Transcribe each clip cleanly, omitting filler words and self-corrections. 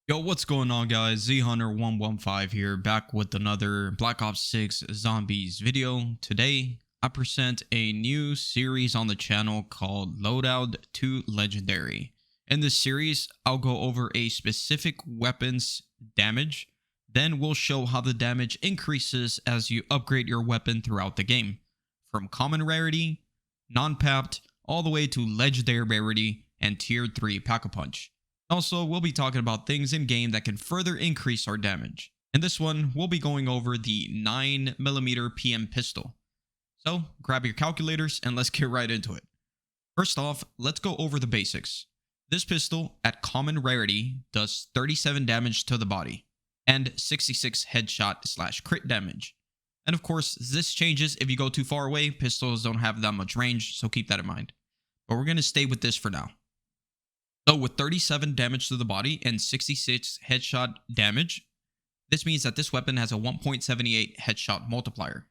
Yo, what's going on, guys? ZHunter115 here, back with another Black Ops 6 Zombies video. Today, I present a new series on the channel called Loadout to Legendary. In this series, I'll go over a specific weapon's damage, then we'll show how the damage increases as you upgrade your weapon throughout the game, from common rarity, non-papped, all the way to legendary rarity and tier 3 pack-a-punch. Also, we'll be talking about things in game that can further increase our damage. In this one, we'll be going over the 9mm PM pistol. So, grab your calculators and let's get right into it. First off, let's go over the basics. This pistol, at common rarity, does 37 damage to the body, and 66 headshot/crit damage. And of course, this changes if you go too far away. Pistols don't have that much range, so keep that in mind. But we're going to stay with this for now. So with 37 damage to the body and 66 headshot damage, this means that this weapon has a 1.78 headshot multiplier.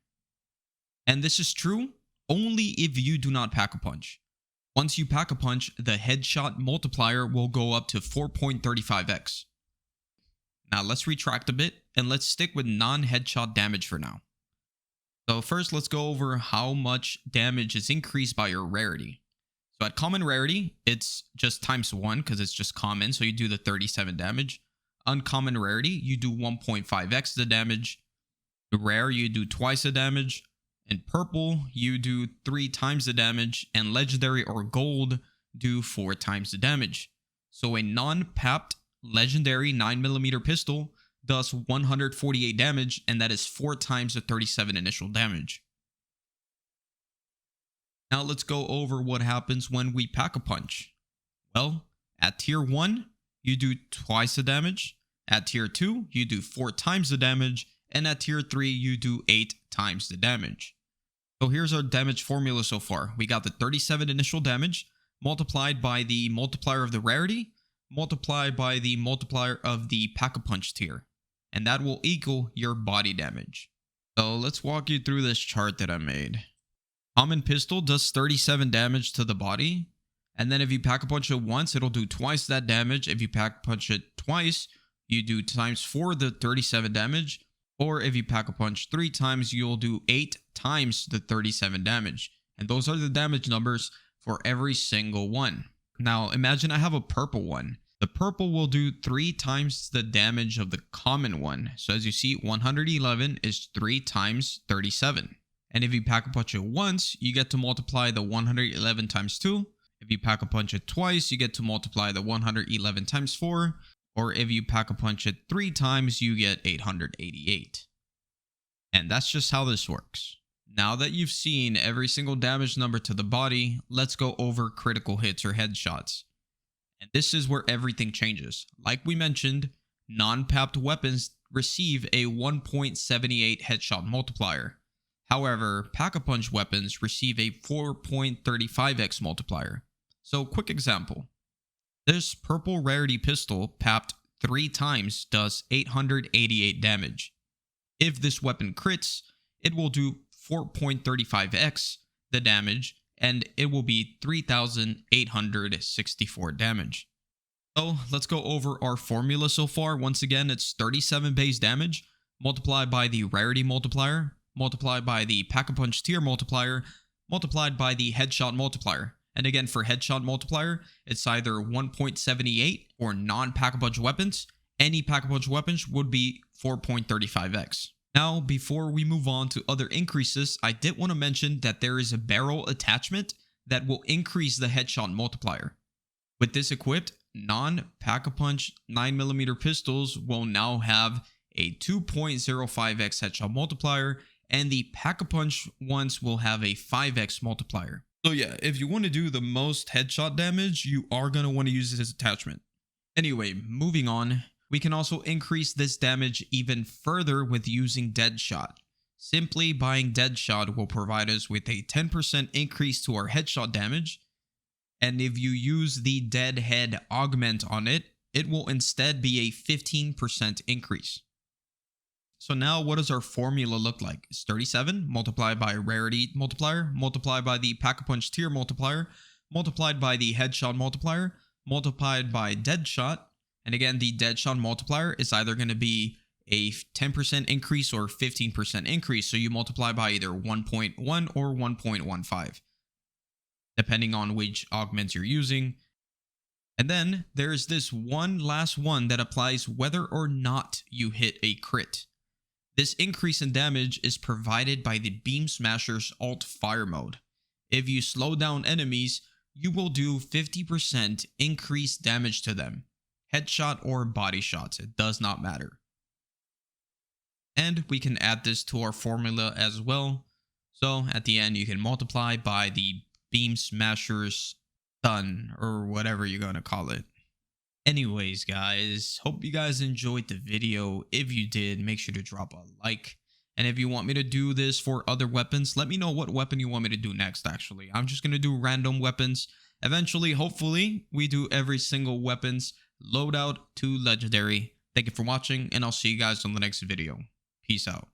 And this is true only if you do not pack-a-punch. Once you pack-a-punch, the headshot multiplier will go up to 4.35x. Now let's retract a bit and let's stick with non-headshot damage for now. So first, let's go over how much damage is increased by your rarity. So at common rarity, it's just times 1 because it's just common, so you do the 37 damage. Uncommon rarity, you do 1.5x the damage. Rare, you do twice the damage. In purple, you do 3 times the damage. And legendary or gold do 4 times the damage. So a non-papped legendary 9mm pistol does 148 damage, and that is 4 times the 37 initial damage. Now let's go over what happens when we pack-a-punch. Well, at tier 1, you do twice the damage. At tier 2, you do 4 times the damage. And at tier 3, you do 8 times the damage. So here's our damage formula so far. We got the 37 initial damage, multiplied by the multiplier of the rarity, multiplied by the multiplier of the pack-a-punch tier. And that will equal your body damage. So let's walk you through this chart that I made. Common pistol does 37 damage to the body, and then if you pack-a-punch it once, it'll do twice that damage. If you pack-a-punch it twice, you do times 4 the 37 damage, or if you pack-a-punch 3 times, you'll do 8 times the 37 damage. And those are the damage numbers for every single one. Now, imagine I have a purple one. The purple will do 3 times the damage of the common one. So as you see, 111 is 3 times 37. And if you pack-a-punch it once, you get to multiply the 111 times 2. If you pack-a-punch it twice, you get to multiply the 111 times 4. Or if you pack-a-punch it 3 times, you get 888. And that's just how this works. Now that you've seen every single damage number to the body, let's go over critical hits or headshots. And this is where everything changes. Like we mentioned, non-papped weapons receive a 1.78 headshot multiplier. However, pack-a-punch weapons receive a 4.35x multiplier. So, quick example. This purple rarity pistol papped 3 times does 888 damage. If this weapon crits, it will do 4.35x the damage, and it will be 3,864 damage. So, let's go over our formula so far. Once again, it's 37 base damage multiplied by the rarity multiplier, multiplied by the pack-a-punch tier multiplier, multiplied by the headshot multiplier. And again, for headshot multiplier, it's either 1.78 or non-pack-a-punch weapons. Any pack-a-punch weapons would be 4.35x. Now, before we move on to other increases, I did want to mention that there is a barrel attachment that will increase the headshot multiplier. With this equipped, non-pack-a-punch 9mm pistols will now have a 2.05x headshot multiplier, and the pack-a-punch ones will have a 5x multiplier. So yeah, if you want to do the most headshot damage, you are going to want to use this attachment. Anyway, moving on, we can also increase this damage even further with using Deadshot. Simply buying Deadshot will provide us with a 10% increase to our headshot damage, and if you use the Deadhead augment on it, it will instead be a 15% increase. So now what does our formula look like? It's 37 multiplied by rarity multiplier, multiplied by the pack-a-punch tier multiplier, multiplied by the headshot multiplier, multiplied by Deadshot, And again, the Deadshot multiplier is either going to be a 10% increase or 15% increase. So you multiply by either 1.1 or 1.15, depending on which augments you're using. And then there's this one last one that applies whether or not you hit a crit. This increase in damage is provided by the Beam Smasher's alt fire mode. If you slow down enemies, you will do 50% increased damage to them. Headshot or body shots, it does not matter. And we can add this to our formula as well. So at the end, you can multiply by the Beam Smasher's stun, or whatever you're going to call it. Anyways, guys, hope you guys enjoyed the video. If you did, make sure to drop a like. And if you want me to do this for other weapons, let me know what weapon you want me to do next, actually. I'm just going to do random weapons. Eventually, hopefully, we do every single weapons loadout to legendary. Thank you for watching, and I'll see you guys on the next video. Peace out.